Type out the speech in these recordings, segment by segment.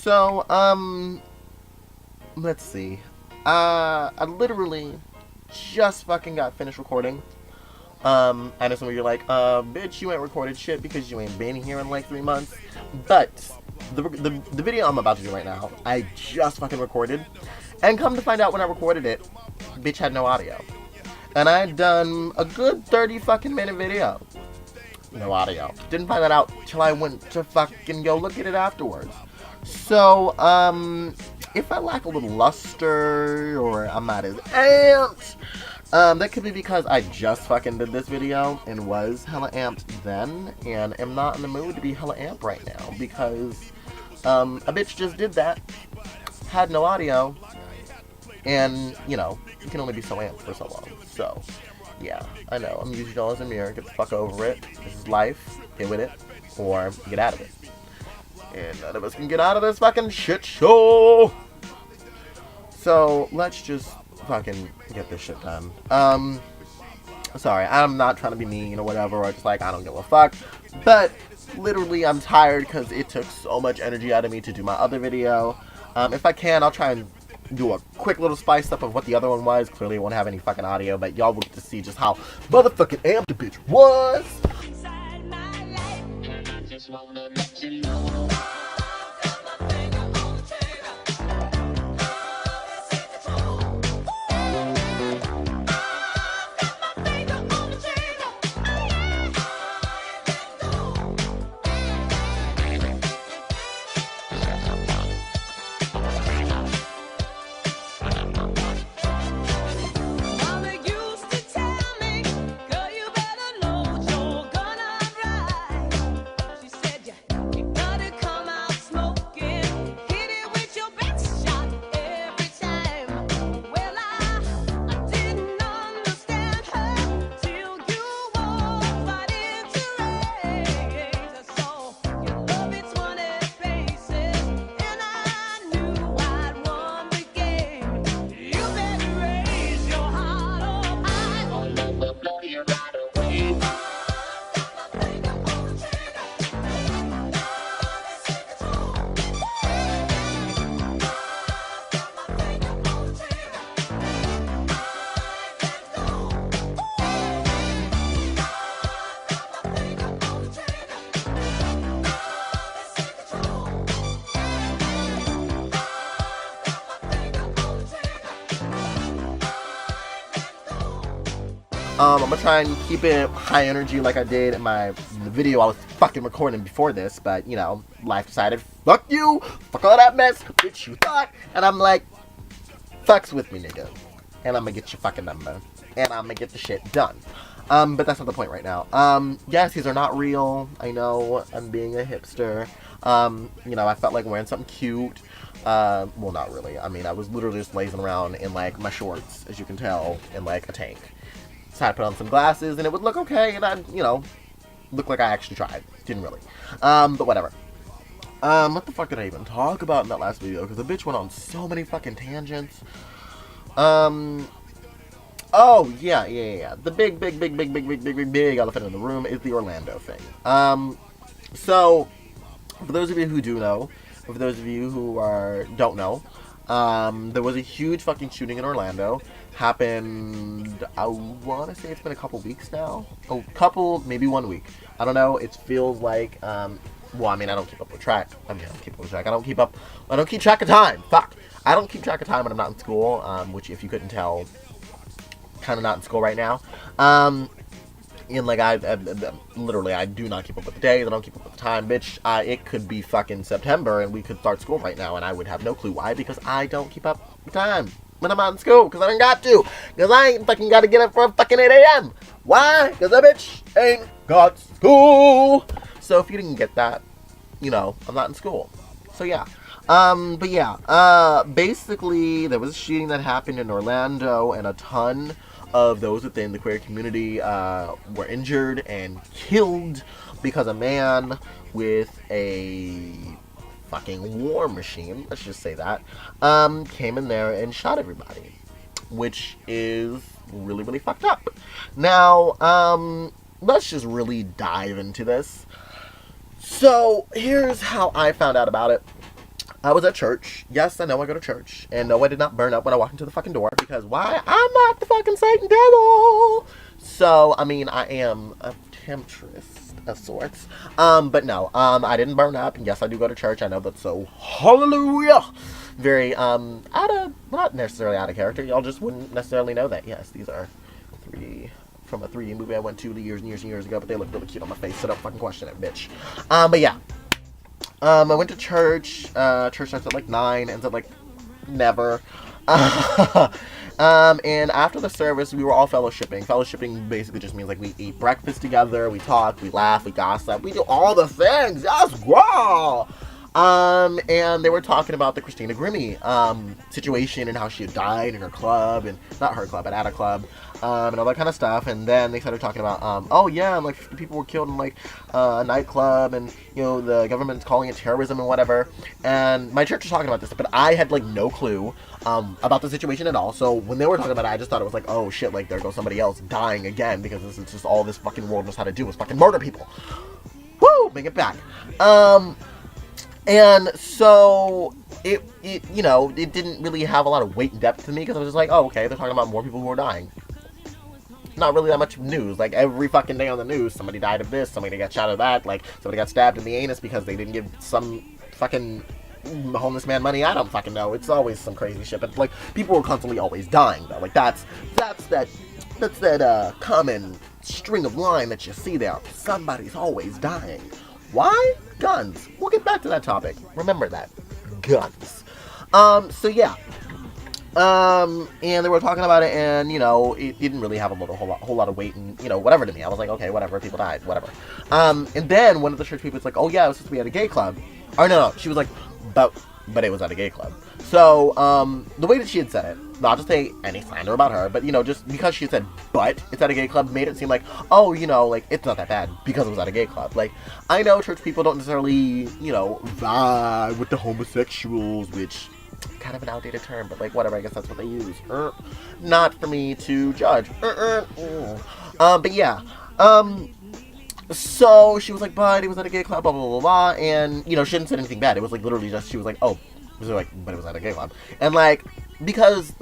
So, let's see. I literally just fucking got finished recording. I know some of you are like, bitch, you ain't recorded shit because you ain't been here in like 3 months. But the video I'm about to do right now, I just fucking recorded. And come to find out when I recorded it, bitch had no audio. And I had done a good 30 fucking minute video. No audio. Didn't find that out till I went to fucking go look at it afterwards. So, if I lack a little luster or I'm not as amped, that could be because I just fucking did this video and was hella amped then, and am not in the mood to be hella amped right now because a bitch just did that, had no audio, and, you know, you can only be so amped for so long. So, yeah, I know, I'm using y'all as a mirror. Get the fuck over it. This is life. Get with it, or get out of it. And none of us can get out of this fucking shit show. So, let's just fucking get this shit done. Sorry, I'm not trying to be mean or whatever, or just like, I don't give a fuck. But, literally, I'm tired because it took so much energy out of me to do my other video. If I can, I'll try and do a quick little spice up of what the other one was. Clearly, it won't have any fucking audio, but y'all will get to see just how motherfucking amped the bitch was. I'm gonna try and keep it high energy like I did in the video I was fucking recording before this, but, you know, life decided, fuck you, fuck all that mess, bitch you thought, and I'm like, fucks with me, nigga, and I'm gonna get your fucking number, and I'm gonna get the shit done. But that's not the point right now. Yes, these are not real, I know, I'm being a hipster, you know, I felt like wearing something cute, well, not really, I mean, I was literally just lazing around in, like, my shorts, as you can tell, in, like, a tank. So I put on some glasses, and it would look okay, and I'd, you know, look like I actually tried. Didn't really. But whatever. What the fuck did I even talk about in that last video? Because the bitch went on so many fucking tangents. Oh, yeah. The big elephant in the room is the Orlando thing. So, for those of you who do know, or for those of you who don't know, there was a huge fucking shooting in Orlando. Happened, I want to say it's been a couple weeks now. A couple, maybe 1 week. I don't know. It feels like, well, I mean, I don't keep up with track. I don't keep up with track. I don't keep track of time. Fuck. I don't keep track of time when I'm not in school, which, if you couldn't tell, kind of not in school right now. And, like, literally, I do not keep up with the days. I don't keep up with the time, bitch. It could be fucking September, and we could start school right now, and I would have no clue why, because I don't keep up with time when I'm out in school, because I ain't got to, because I ain't fucking got to get up for fucking 8 a.m. Why? Because a bitch ain't got school. So if you didn't get that, you know, I'm not in school. So yeah. But yeah, basically there was a shooting that happened in Orlando, and a ton of those within the queer community were injured and killed because a man with a fucking war machine, let's just say that, came in there and shot everybody, which is really, really fucked up. Now, let's just really dive into this. So, here's how I found out about it. I was at church. Yes, I know I go to church. And no, I did not burn up when I walked into the fucking door. Because why? I'm not the fucking Satan devil. So, I mean, I am a temptress of sorts. But no, I didn't burn up. And yes, I do go to church. I know that's so hallelujah. Very, not necessarily out of character. Y'all just wouldn't necessarily know that. Yes, these are 3D, from a 3D movie I went to years and years and years ago. But they look really cute on my face. So don't fucking question it, bitch. But yeah. I went to church. Church starts at like 9, ends at like never. And after the service, we were all fellowshipping. Fellowshipping basically just means like we eat breakfast together, we talk, we laugh, we gossip, we do all the things. Yes, girl. And they were talking about the Christina Grimmie situation and how she had died in her club, and not her club, but at a club, and all that kind of stuff. And then they started talking about, oh yeah, and like 50 people were killed in like a nightclub, and you know the government's calling it terrorism and whatever. And my church was talking about this, but I had like no clue about the situation at all. So when they were talking about it, I just thought it was like, oh shit, like there goes somebody else dying again, because this is just all this fucking world knows how to do is fucking murder people. Woo, bring it back. And so it you know, it didn't really have a lot of weight and depth to me, because I was just like, oh, okay, they're talking about more people who are dying. Not really that much news. Like, every fucking day on the news, somebody died of this, somebody got shot of that, like, somebody got stabbed in the anus because they didn't give some fucking homeless man money. I don't fucking know. It's always some crazy shit. But, like, people are constantly always dying, though. Like, that's that common string of line that you see there. Somebody's always dying. Why? Guns. We'll get back to that topic. Remember that. Guns. So yeah. And they were talking about it, and, you know, it didn't really have a whole lot of weight, and, you know, whatever to me. I was like, okay, whatever, people died, whatever. And then one of the church people was like, oh yeah, it was supposed to be at a gay club. Or no, she was like, but it was at a gay club. So, the way that she had said it, not to say any slander about her, but, you know, just because she said, but it's at a gay club, made it seem like, oh, you know, like, it's not that bad because it was at a gay club. Like, I know church people don't necessarily, you know, vibe with the homosexuals, which, kind of an outdated term, but, like, whatever, I guess that's what they use. Not for me to judge. But yeah. So, she was like, but it was at a gay club, blah, blah, blah, blah, and, you know, she didn't say anything bad. It was, like, literally just, she was like, oh, it was like, but it was at a gay club. And, like, because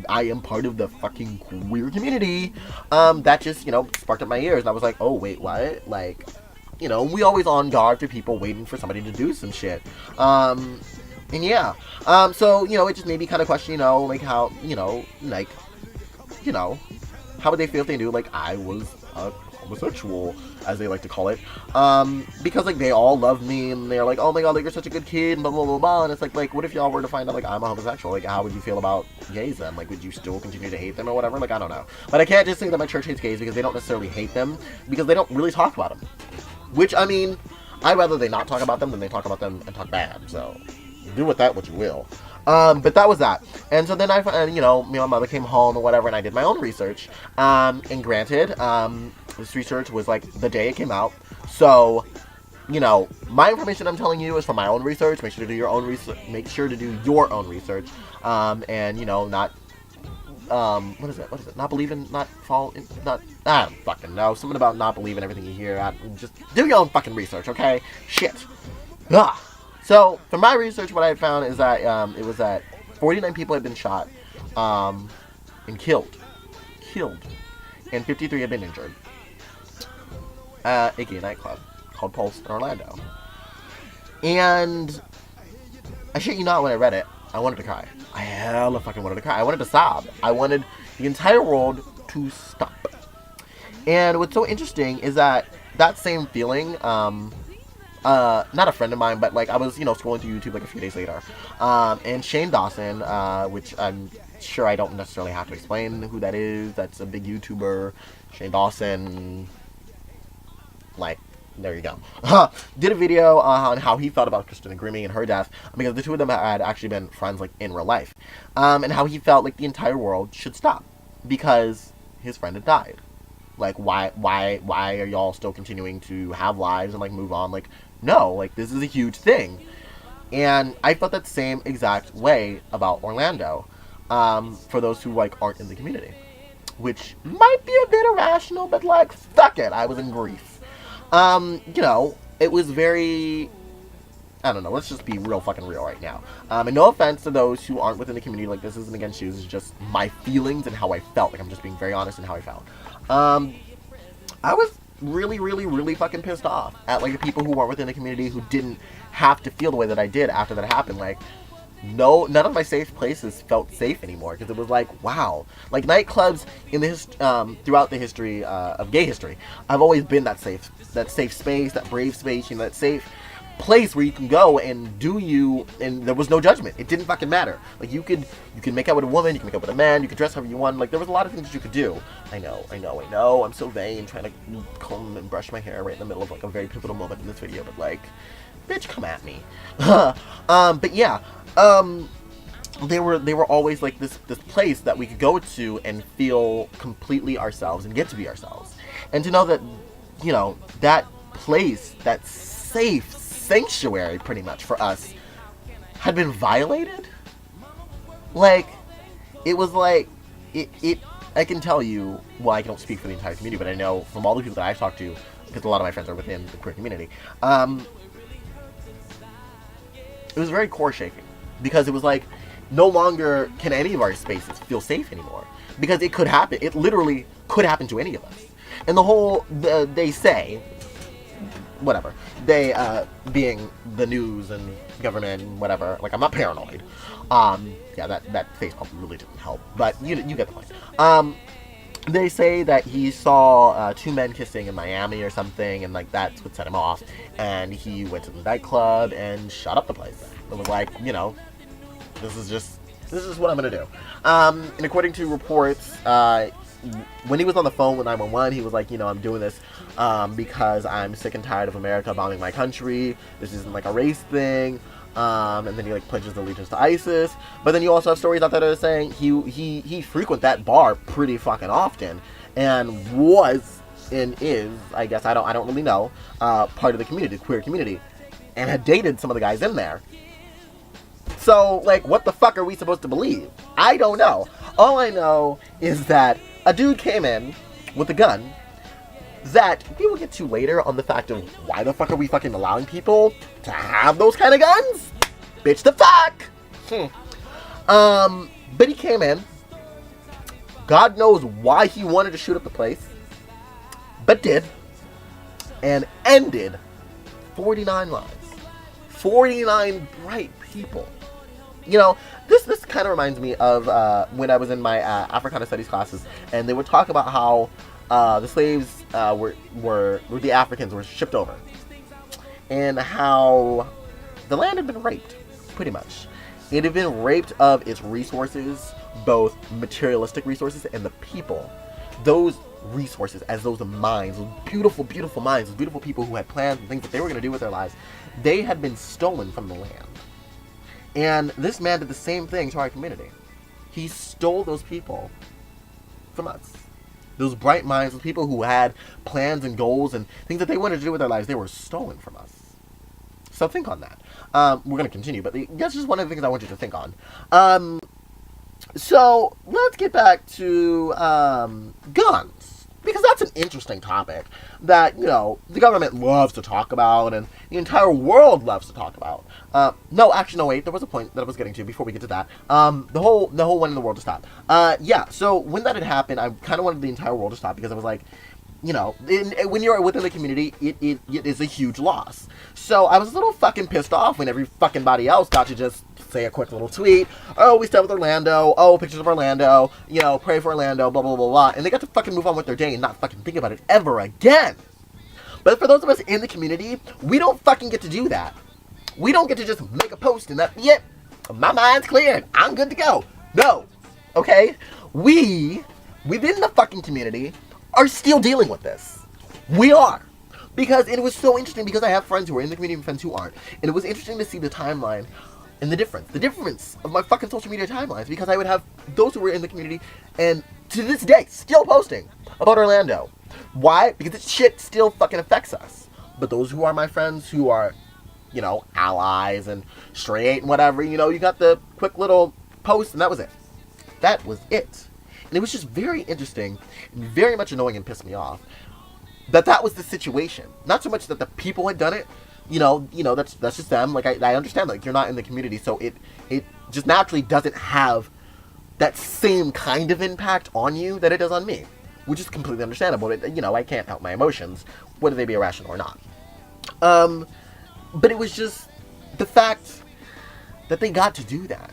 I am part of the fucking queer community, that just, you know, sparked up my ears, and I was like, oh, wait, what? Like, you know, we always on guard for people waiting for somebody to do some shit. And yeah. So, you know, it just made me kind of question, you know, like, how, you know, like, you know, how would they feel if they knew, like, I was a homosexual, as they like to call it, because, like, they all love me, and they're like, oh my god, like, you're such a good kid, and blah, blah, blah, blah, and it's like, what if y'all were to find out, like, I'm a homosexual? Like, how would you feel about gays then? Like, would you still continue to hate them or whatever? Like, I don't know. But I can't just say that my church hates gays, because they don't necessarily hate them, because they don't really talk about them. Which, I mean, I'd rather they not talk about them than they talk about them and talk bad, so do with that what you will. But that was that. And so then you know, me and my mother came home or whatever, and I did my own research. And granted, this research was like the day it came out. So, you know, my information I'm telling you is from my own research. Make sure to do your own research. Make sure to do your own research. And, you know, not, what is it? Not believe in, not fall in, not, I don't fucking know. Something about not believing everything you hear. Just do your own fucking research, okay? Shit. Ugh. So, from my research, what I had found is that it was that 49 people had been shot and killed, and 53 had been injured at a gay nightclub called Pulse in Orlando. And I shit you not, when I read it, I wanted to cry. I hella fucking wanted to cry. I wanted to sob. I wanted the entire world to stop. And what's so interesting is that same feeling, not a friend of mine, but, like, I was, you know, scrolling through YouTube, like, a few days later, and Shane Dawson, which I'm sure I don't necessarily have to explain who that is. That's a big YouTuber. Shane Dawson, like, there you go. Did a video on how he felt about Christina Grimmie and her death, because the two of them had actually been friends, like, in real life, and how he felt like the entire world should stop because his friend had died. Like, why are y'all still continuing to have lives and, like, move on? Like, no, like, this is a huge thing. And I felt that same exact way about Orlando, for those who, like, aren't in the community. Which might be a bit irrational, but, like, fuck it, I was in grief. You know, it was very I don't know, let's just be real fucking real right now. And no offense to those who aren't within the community, like, this isn't against you, this is just my feelings and how I felt. Like, I'm just being very honest in how I felt. I was really, really, really fucking pissed off at, like, the people who weren't within the community who didn't have to feel the way that I did after that happened. Like, no, none of my safe places felt safe anymore, because it was like, wow. Like, nightclubs in the throughout the history of gay history, I've always been that safe space, that brave space, you know, that safe place where you can go and do you, and there was no judgment. It didn't fucking matter. Like, you could make out with a woman, you can make out with a man, you could dress however you want. Like, there was a lot of things that you could do. I know. I'm so vain trying to comb and brush my hair right in the middle of, like, a very pivotal moment in this video, but, like, bitch, come at me. But yeah, they were always like this place that we could go to and feel completely ourselves and get to be ourselves. And to know that, you know, that place, that safe sanctuary pretty much for us, had been violated. Like, it was like, it I can tell you, well, I don't speak for the entire community, but I know from all the people that I've talked to, because a lot of my friends are within the queer community, it was very core shaking, because it was like, no longer can any of our spaces feel safe anymore, because it could happen. It literally could happen to any of us. And they say, whatever, they, being the news and government and whatever, like, I'm not paranoid. Yeah, that face pump really didn't help, but you get the point. They say that he saw two men kissing in Miami or something, and, like, that's what set him off, and he went to the nightclub and shut up the place. It was like, you know, this is what I'm gonna do. And according to reports, when he was on the phone with 911, he was like, you know, I'm doing this because I'm sick and tired of America bombing my country. This isn't like a race thing. And then he, like, pledges allegiance to ISIS. But then you also have stories out there that are saying he frequent that bar pretty fucking often, and was and is, I guess, I don't really know, part of the community, the queer community, and had dated some of the guys in there. So, like, what the fuck are we supposed to believe? I don't know. All I know is that a dude came in with a gun that we will get to later on the fact of why the fuck are we fucking allowing people to have those kind of guns? Bitch the fuck! But he came in. God knows why he wanted to shoot up the place, but did, and ended 49 lives. 49 bright people. You know, this kind of reminds me of when I was in my Africana Studies classes, and they would talk about how the slaves were the Africans were shipped over, and how the land had been raped, pretty much. It had been raped of its resources, both materialistic resources and the people. Those resources, as those minds, those beautiful, beautiful minds, those beautiful people who had plans and things that they were going to do with their lives, they had been stolen from the land. And this man did the same thing to our community. He stole those people from us. Those bright minds, those people who had plans and goals and things that they wanted to do with their lives, they were stolen from us. So think on that. We're going to continue, but that's just one of the things I want you to think on. So let's get back to guns. Because that's an interesting topic that, you know, the government loves to talk about and the entire world loves to talk about. No, wait, there was a point that I was getting to before we get to that. The whole wanting the world to stop. Yeah, so when that had happened, I kind of wanted the entire world to stop because I was like, you know, when you're within the community, it is a huge loss. So I was a little fucking pissed off when every fucking body else got to just say a quick little tweet. Oh, we stand with Orlando. Oh, pictures of Orlando. You know, pray for Orlando, blah, blah, blah, blah. And they got to fucking move on with their day and not fucking think about it ever again. But for those of us in the community, we don't fucking get to do that. We don't get to just make a post and that, yep, my mind's clear. I'm good to go. No. Okay? We, within the fucking community, are still dealing with this. We are. Because it was so interesting because I have friends who are in the community and friends who aren't. And it was interesting to see the timeline and the difference of my fucking social media timelines, because I would have those who were in the community and to this day still posting about Orlando. Why? Because this shit still fucking affects us. But those who are my friends who are, you know, allies and straight and whatever, you know, you got the quick little post and that was it. That was it. And it was just very interesting and very much annoying and pissed me off that was the situation. Not so much that the people had done it, that's just them. Like, I understand, like, you're not in the community, so it just naturally doesn't have that same kind of impact on you that it does on me, which is completely understandable. I can't help my emotions, whether they be irrational or not. But it was just the fact that they got to do that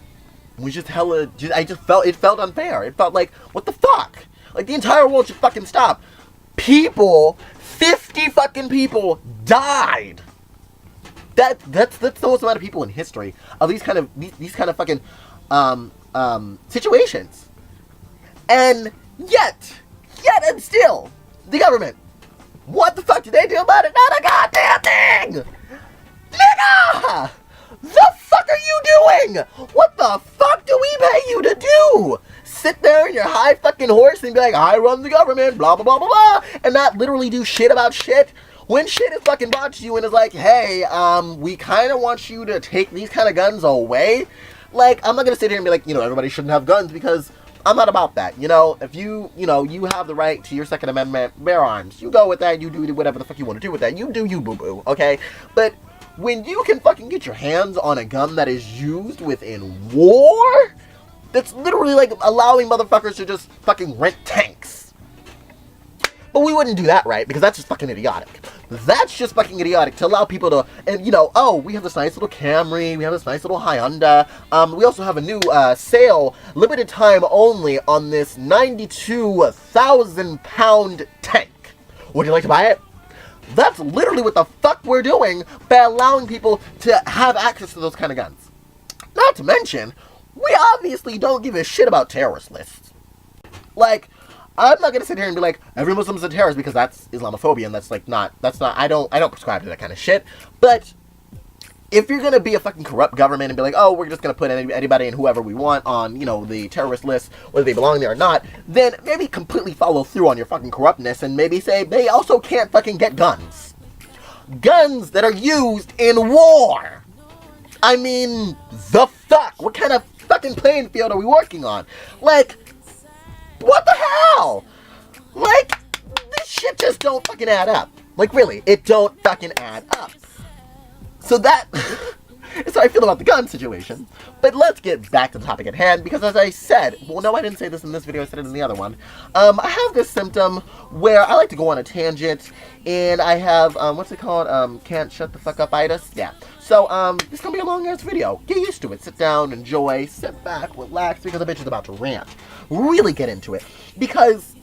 was just hella. It felt unfair. It felt like, what the fuck? Like, the entire world should fucking stop. 50 fucking people died. That's the most amount of people in history of these kind of fucking situations. And yet and still, the government, what the fuck did they do about it? Not a goddamn thing! Nigga! The fuck are you doing? What the fuck do we pay you to do? Sit there in your high fucking horse and be like, I run the government, blah, blah, blah, blah, blah, and not literally do shit about shit? When shit is fucking brought to you and is like, hey, we kind of want you to take these kind of guns away. Like, I'm not going to sit here and be like, everybody shouldn't have guns, because I'm not about that. If you have the right to your Second Amendment, bear arms. You go with that, you do whatever the fuck you want to do with that. You do you, boo-boo, okay? But when you can fucking get your hands on a gun that is used within war, that's literally like allowing motherfuckers to just fucking rent tanks. But we wouldn't do that, right? Because that's just fucking idiotic. That's just fucking idiotic to allow people to, and we have this nice little Camry, we have this nice little Hyundai, we also have a new sale, limited time only, on this 92,000 pound tank. Would you like to buy it? That's literally what the fuck we're doing by allowing people to have access to those kind of guns. Not to mention, we obviously don't give a shit about terrorist lists. Like, I'm not gonna sit here and be like, every Muslim's a terrorist, because that's Islamophobia, and that's not, I don't prescribe to that kind of shit. But if you're gonna be a fucking corrupt government and be like, oh, we're just gonna put anybody and whoever we want on, the terrorist list, whether they belong there or not, then maybe completely follow through on your fucking corruptness and maybe say they also can't fucking get guns. Guns that are used in war. I mean, the fuck? What kind of fucking playing field are we working on? Like, what the hell? Like, this shit just don't fucking add up. Like, really, it don't fucking add up. So that is how I feel about the gun situation. But let's get back to the topic at hand, because as I said, well, no, I didn't say this in this video, I said it in the other one. I have this symptom where I like to go on a tangent, and I have, what's it called? Can't shut the fuck up itis? Yeah. So, this is gonna be a long-ass video. Get used to it. Sit down, enjoy, sit back, relax, because the bitch is about to rant. Really get into it. Because,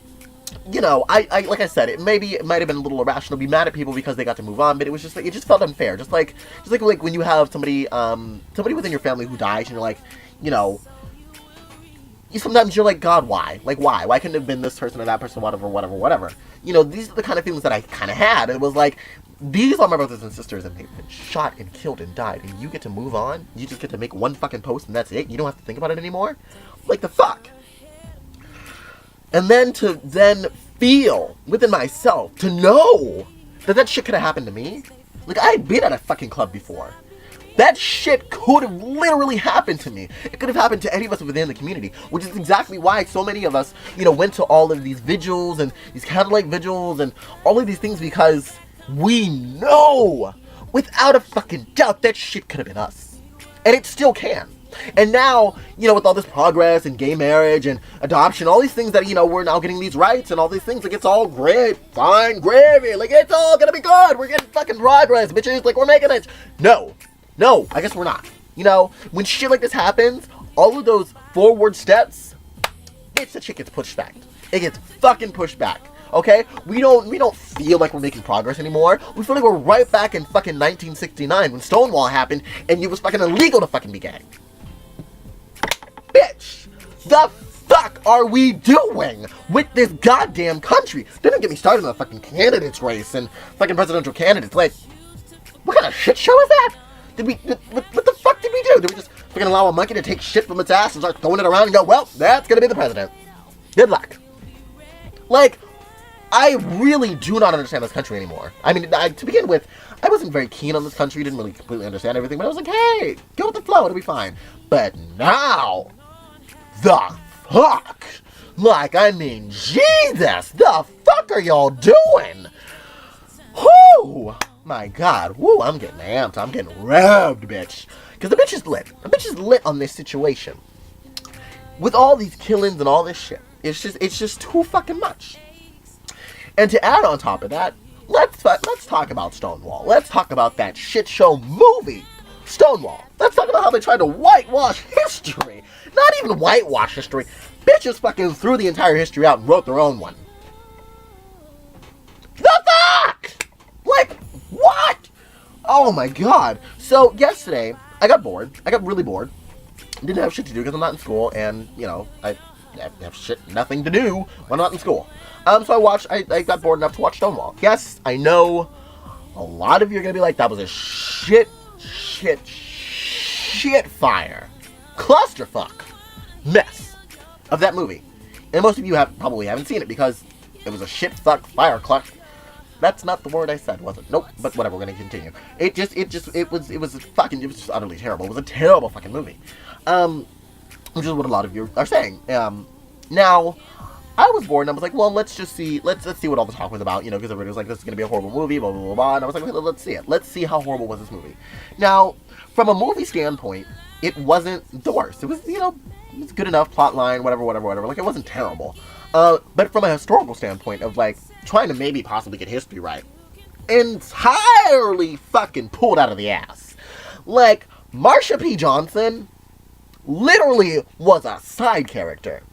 I like I said, it might have been a little irrational to be mad at people because they got to move on, but it was just like, it just felt unfair. Just like when you have somebody within your family who dies, and you're like, sometimes you're like, God, why? Like, why? Why couldn't it have been this person or that person, whatever? These are the kind of feelings that I kind of had. It was like, these are my brothers and sisters, and they've been shot and killed and died, and you get to move on? You just get to make one fucking post, and that's it? You don't have to think about it anymore? Like, the fuck? And then to feel within myself, to know that shit could have happened to me. Like, I'd been at a fucking club before. That shit could have literally happened to me. It could have happened to any of us within the community, which is exactly why so many of us, went to all of these vigils and these candlelight vigils and all of these things, because we know without a fucking doubt that shit could have been us. And it still can. And now, with all this progress and gay marriage and adoption, all these things that, we're now getting these rights and all these things, like, it's all great, fine, gravy, like, it's all gonna be good, we're getting fucking progress, bitches, like, we're making it. No, I guess we're not. When shit like this happens, all of those forward steps, the shit gets pushed back. It gets fucking pushed back. Okay? We don't feel like we're making progress anymore. We feel like we're right back in fucking 1969 when Stonewall happened and it was fucking illegal to fucking be gay. Bitch, the fuck are we doing with this goddamn country? Don't even get me started on the fucking candidates race and fucking presidential candidates. Like, what kind of shit show is that? What the fuck did we do? Did we just fucking allow a monkey to take shit from its ass and start throwing it around and go, well, that's gonna be the president. Good luck. Like, I really do not understand this country anymore. I mean, to begin with, I wasn't very keen on this country, didn't really completely understand everything, but I was like, hey, go with the flow, it'll be fine. But now, the fuck? Like, I mean, Jesus, the fuck are y'all doing? Whoo! my god, woo, I'm getting amped, I'm getting revved, bitch. Because the bitch is lit. The bitch is lit on this situation. With all these killings and all this shit, it's just too fucking much. And to add on top of that, let's talk about Stonewall. Let's talk about that shit show movie, Stonewall. Let's talk about how they tried to whitewash history. Not even whitewash history. Bitches fucking threw the entire history out and wrote their own one. The fuck? Like, what? Oh my god. So, yesterday, I got bored. I got really bored. Didn't have shit to do because I'm not in school, and, you know, I have nothing to do when I'm not in school. So I got bored enough to watch Stonewall. Yes, I know a lot of you are going to be like, that was a shit fire, clusterfuck mess of that movie. And most of you probably haven't seen it because it was a shit fuck fire cluck. That's not the word I said, was it? Nope. But whatever, we're gonna continue. It was just utterly terrible. It was a terrible fucking movie. Which is what a lot of you are saying. Now, I was bored and I was like, well, let's see what all the talk was about, you know, because everybody was like, this is gonna be a horrible movie, blah blah blah blah. And I was like, okay, let's see it. Let's see how horrible was this movie. Now, from a movie standpoint, it wasn't the worst. It was, you know, it's good enough plot line, whatever. Like, it wasn't terrible. But from a historical standpoint of, like, trying to maybe possibly get history right, entirely fucking pulled out of the ass. Like, Marsha P. Johnson literally was a side character.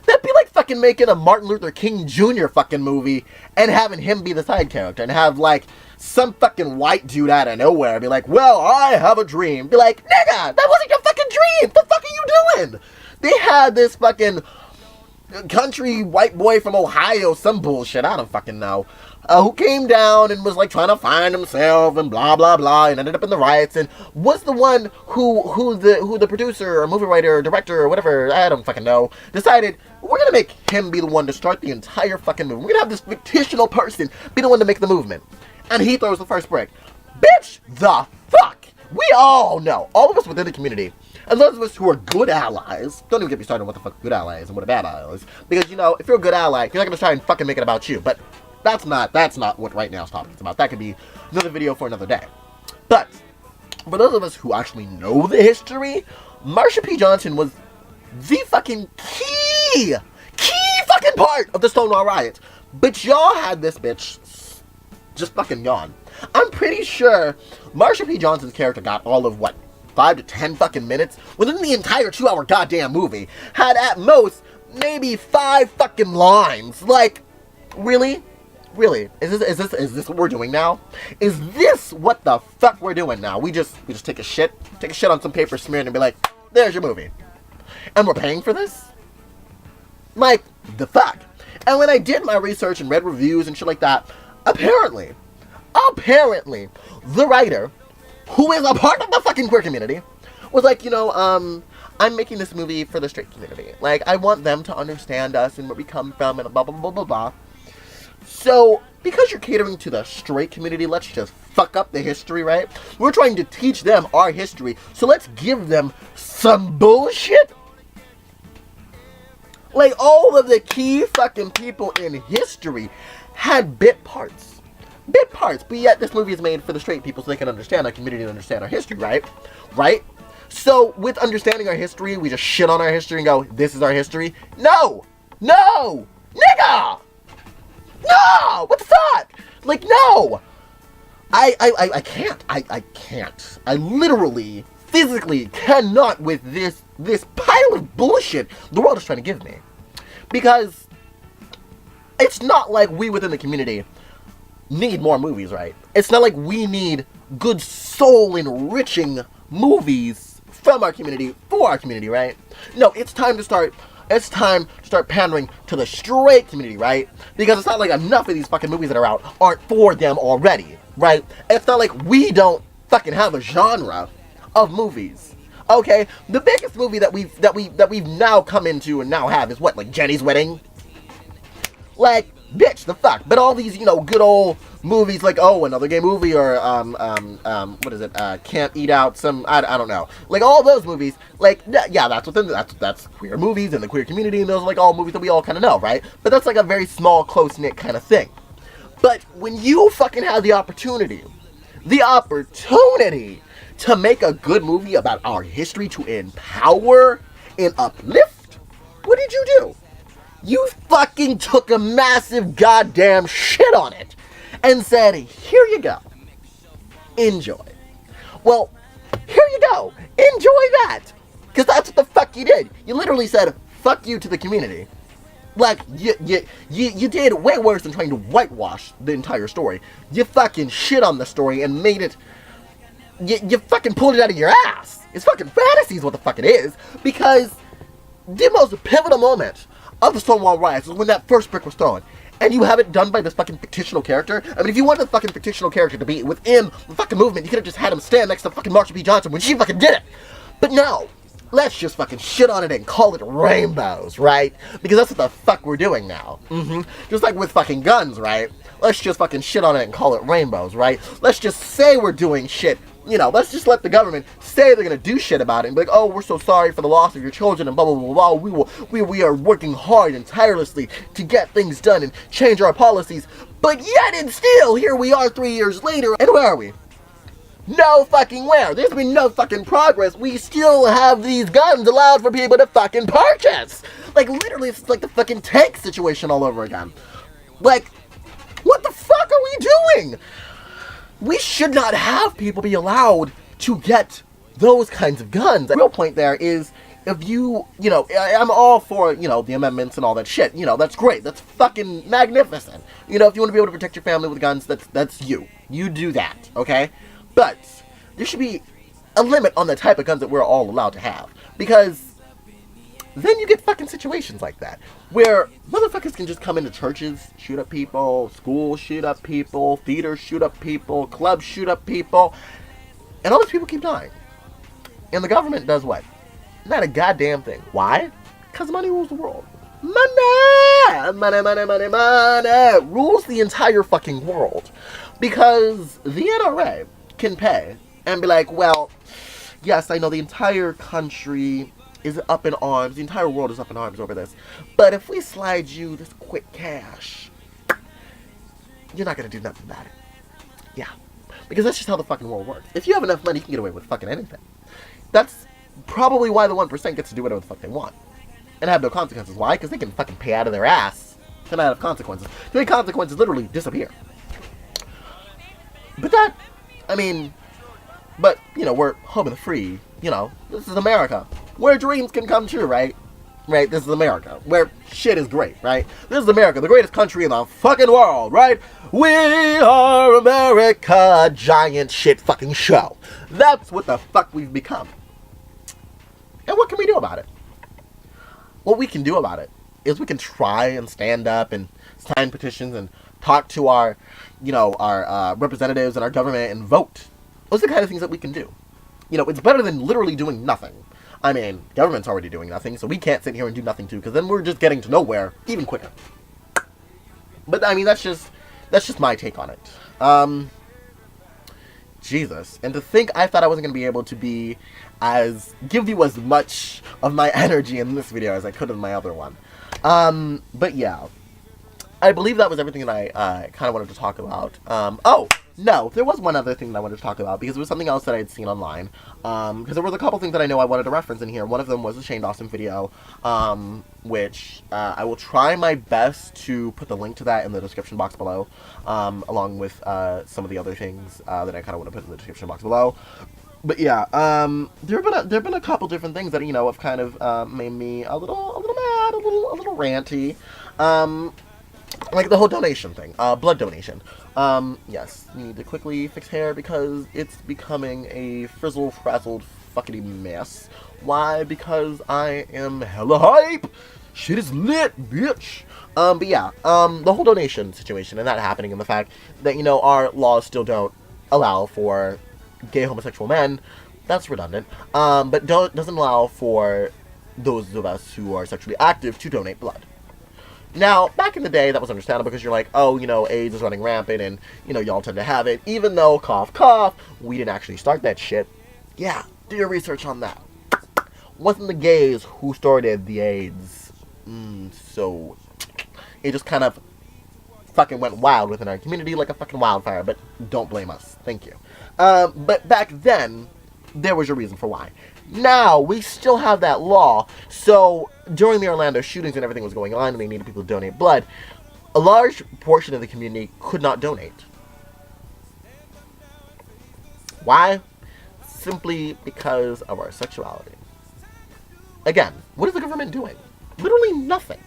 That'd be like fucking making a Martin Luther King Jr. fucking movie and having him be the side character and have, like, some fucking white dude out of nowhere be like, well, I have a dream. Be like, nigga, that wasn't your fucking dream. The fuck are you doing? They had this fucking country white boy from Ohio, some bullshit, I don't fucking know, who came down and was like trying to find himself and blah blah blah and ended up in the riots and was the one who the producer or movie writer or director or whatever, I don't fucking know, decided we're gonna make him be the one to start the entire fucking movie. We're gonna have this fictional person be the one to make the movement. And he throws the first brick. Bitch, the fuck! We all know, all of us within the community, and those of us who are good allies, don't even get me started on what the fuck a good ally is and what a bad ally is. Because, you know, if you're a good ally, you're not going to try and fucking make it about you. But that's not what right now's topic is about. That could be another video for another day. But, for those of us who actually know the history, Marsha P. Johnson was the fucking key fucking part of the Stonewall riots. But y'all had this bitch just fucking gone. I'm pretty sure Marsha P. Johnson's character got all of, 5 to 10 fucking minutes within the entire 2-hour goddamn movie. Had at most maybe 5 fucking lines. Like, really? Really? Is this what we're doing now? Is this what the fuck we're doing now? We just take a shit on some paper smeared and be like, there's your movie. And we're paying for this? Like, the fuck? And when I did my research and read reviews and shit like that, apparently, the writer, who is a part of the fucking queer community, was like, you know, I'm making this movie for the straight community. Like, I want them to understand us and where we come from and blah, blah, blah, blah, blah. So, because you're catering to the straight community, let's just fuck up the history, right? We're trying to teach them our history, so let's give them some bullshit. Like, all of the key fucking people in history had bit parts. But yet this movie is made for the straight people so they can understand our community and understand our history, right? Right? So, with understanding our history, we just shit on our history and go, this is our history? No! Nigga! No! What the fuck? Like, no! I can't. I can't. I literally, physically cannot with this pile of bullshit the world is trying to give me. Because it's not like we within the community need more movies, right? It's not like we need good soul-enriching movies from our community, for our community, right? No, it's time to start pandering to the straight community, right? Because it's not like enough of these fucking movies that are out aren't for them already, right? It's not like we don't fucking have a genre of movies. Okay? The biggest movie that we've now come into and now have is what, like Jenny's Wedding? Like, bitch, the fuck. But all these, you know, good old movies like, oh, another gay movie, or, what is it, Can't Eat Out, I don't know. Like, all those movies, like, yeah, that's queer movies and the queer community, and those are, like, all movies that we all kind of know, right? But that's, like, a very small, close-knit kind of thing. But when you fucking have the opportunity the opportunity to make a good movie about our history to empower and uplift, what did you do? You fucking took a massive goddamn shit on it and said, here you go. Enjoy. Well, here you go. Enjoy that. Because that's what the fuck you did. You literally said, fuck you to the community. Like, you did way worse than trying to whitewash the entire story. You fucking shit on the story and made it... You fucking pulled it out of your ass. It's fucking fantasy is what the fuck it is. Because the most pivotal moment of the Stonewall riots was when that first brick was thrown. And you have it done by this fucking fictional character? I mean, if you wanted the fucking fictional character to be within the fucking movement, you could have just had him stand next to fucking Marsha P. Johnson when she fucking did it. But no. Let's just fucking shit on it and call it rainbows, right? Because that's what the fuck we're doing now. Just like with fucking guns, right? Let's just fucking shit on it and call it rainbows, right? Let's just say we're doing shit. You know, let's just let the government say they're gonna do shit about it and be like, oh, we're so sorry for the loss of your children and blah, blah, blah, blah. We are working hard and tirelessly to get things done and change our policies. But yet and still, here we are 3 years later, and where are we? No fucking where. There's been no fucking progress. We still have these guns allowed for people to fucking purchase. Like, literally, it's like the fucking tank situation all over again. Like, what the fuck are we doing? We should not have people be allowed to get those kinds of guns. The real point there is, if you know, I'm all for, you know, the amendments and all that shit. You know, that's great. That's fucking magnificent. You know, if you want to be able to protect your family with guns, that's you. You do that, okay? But there should be a limit on the type of guns that we're all allowed to have. Because then you get fucking situations like that. Where motherfuckers can just come into churches, shoot up people, schools shoot up people, theaters shoot up people, clubs shoot up people. And all those people keep dying. And the government does what? Not a goddamn thing. Why? Because money rules the world. Money! Money, money, money, money! Rules the entire fucking world. Because the NRA can pay and be like, well, yes, I know the entire country is up in arms, the entire world is up in arms over this, but if we slide you this quick cash, you're not gonna do nothing about it. Yeah, because that's just how the fucking world works. If you have enough money, you can get away with fucking anything. That's probably why the 1% gets to do whatever the fuck they want and have no consequences. Why? Because they can fucking pay out of their ass to not have consequences. The consequences literally disappear. But that, I mean, but, you know, we're home and free, you know, this is America, where dreams can come true, right? Right, this is America, where shit is great, right? This is America, the greatest country in the fucking world, right? We are America, giant shit fucking show. That's what the fuck we've become. And what can we do about it? What we can do about it is we can try and stand up and sign petitions and talk to our, you know, our representatives and our government and vote. Those are the kind of things that we can do. You know, it's better than literally doing nothing. I mean, government's already doing nothing, so we can't sit here and do nothing too, because then we're just getting to nowhere even quicker. But, I mean, that's just my take on it. Jesus. And to think I thought I wasn't going to be able to give you as much of my energy in this video as I could in my other one. But yeah. I believe that was everything that I kind of wanted to talk about. Oh, no, there was one other thing that I wanted to talk about, because it was something else that I had seen online. Because there was a couple things that I know I wanted to reference in here. One of them was the Shane Dawson video, which I will try my best to put the link to that in the description box below, along with some of the other things that I kind of want to put in the description box below. But yeah, there have been a couple different things that, you know, have kind of made me a little mad, a little ranty. Like the whole donation thing, blood donation. Yes, need to quickly fix hair because it's becoming a frizzle-frazzled fuckity mess. Why? Because I am hella hype! Shit is lit, bitch! But yeah, the whole donation situation and that happening, and the fact that, you know, our laws still don't allow for gay homosexual men, that's redundant. But doesn't allow for those of us who are sexually active to donate blood. Now, back in the day, that was understandable because you're like, oh, you know, AIDS is running rampant and, you know, y'all tend to have it. Even though, cough, cough, we didn't actually start that shit. Yeah, do your research on that. Wasn't the gays who started the AIDS. So, it just kind of fucking went wild within our community like a fucking wildfire, but don't blame us. Thank you. But back then, there was a reason for why. Now, we still have that law, so during the Orlando shootings and everything was going on and they needed people to donate blood, a large portion of the community could not donate. Why? Simply because of our sexuality. Again, what is the government doing? Literally nothing.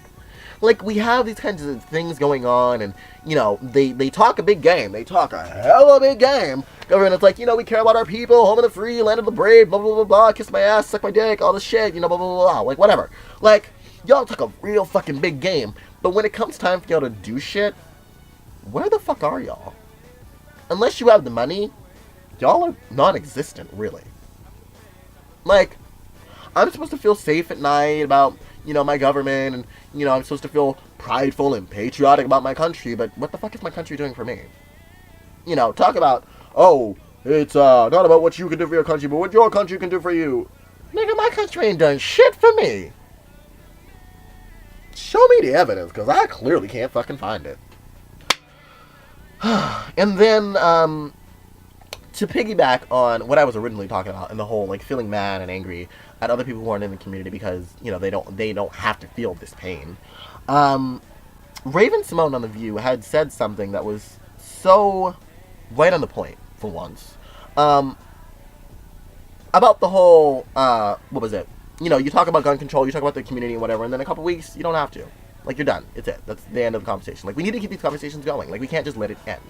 Like, we have these kinds of things going on, and, you know, they talk a big game. They talk a hell of a big game. Government is like, you know, we care about our people, home of the free, land of the brave, blah, blah, blah, blah, kiss my ass, suck my dick, all this shit, you know, blah, blah, blah, blah, like, whatever. Like, y'all talk a real fucking big game, but when it comes time for y'all to do shit, where the fuck are y'all? Unless you have the money, y'all are non-existent, really. Like, I'm supposed to feel safe at night about, you know, my government, and, you know, I'm supposed to feel prideful and patriotic about my country, but what the fuck is my country doing for me? You know, talk about, oh, it's not about what you can do for your country, but what your country can do for you. Nigga, my country ain't done shit for me. Show me the evidence, because I clearly can't fucking find it. And then, to piggyback on what I was originally talking about, and the whole, like, feeling mad and angry at other people who aren't in the community because, you know, they don't have to feel this pain. Raven Simone on The View had said something that was so right on the point, for once. About the whole, what was it? You know, you talk about gun control, you talk about the community and whatever, and then a couple weeks, you don't have to. Like, you're done. It's it. That's the end of the conversation. Like, we need to keep these conversations going. Like, we can't just let it end.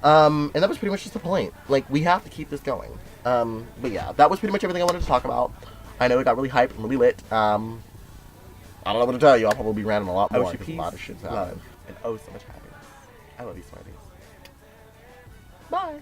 And that was pretty much just the point. Like, we have to keep this going. But yeah, that was pretty much everything I wanted to talk about. I know it got really hyped and really lit. I don't know what to tell you. I'll probably be ranting a lot more because a lot of shit's happening. And oh, so much happiness. I love you, Smarties. Bye.